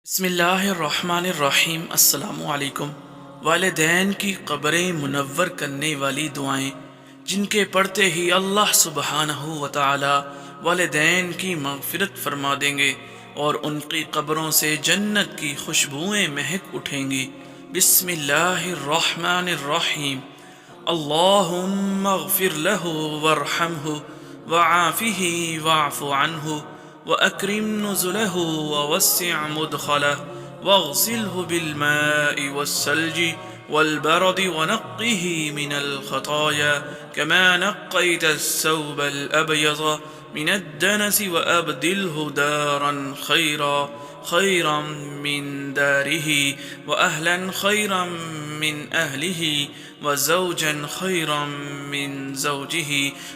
بسم اللہ الرحمن الرحیم۔ السلام علیکم۔ والدین کی قبریں منور کرنے والی دعائیں جن کے پڑھتے ہی اللہ سبحانہ و تعالی والدین کی مغفرت فرما دیں گے اور ان کی قبروں سے جنت کی خوشبوئیں مہک اٹھیں گی۔ بسم اللہ الرحمن الرحیم۔ اللہم اغفر لہ وارحمہ وعافہ واعف عنہ وأكرم نزله ووسع مدخله واغسله بالماء والثلج والبرد ونقه من الخطايا كما نقيت الثوب الأبيض من الدنس وأبدله دارا خيرا من داره وأهلا خيرا من أهله وزوجا خيرا من زوجه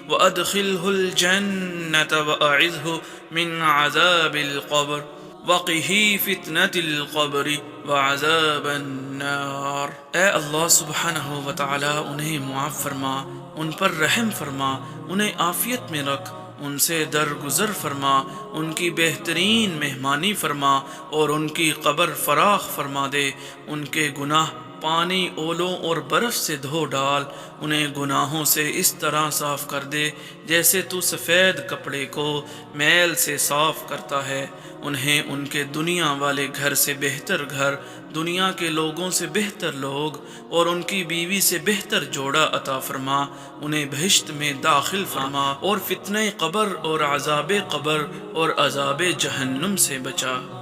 وأدخله الجنة وأعذه من عذاب القبر وقه فتنة القبر وعذاب النار۔ اے اللہ سبحانہ و تعالی انہیں معاف فرما، ان پر رحم فرما، انہیں عافیت میں رکھ، ان سے درگزر فرما، ان کی بہترین مہمانی فرما اور ان کی قبر فراخ فرما دے۔ ان کے گناہ پانی، اولوں اور برف سے دھو ڈال، انہیں گناہوں سے اس طرح صاف کر دے جیسے تو سفید کپڑے کو میل سے صاف کرتا ہے۔ انہیں ان کے دنیا والے گھر سے بہتر گھر، دنیا کے لوگوں سے بہتر لوگ اور ان کی بیوی سے بہتر جوڑا عطا فرما۔ انہیں بہشت میں داخل فرما اور فتنہ قبر اور عذاب قبر اور عذاب جہنم سے بچا۔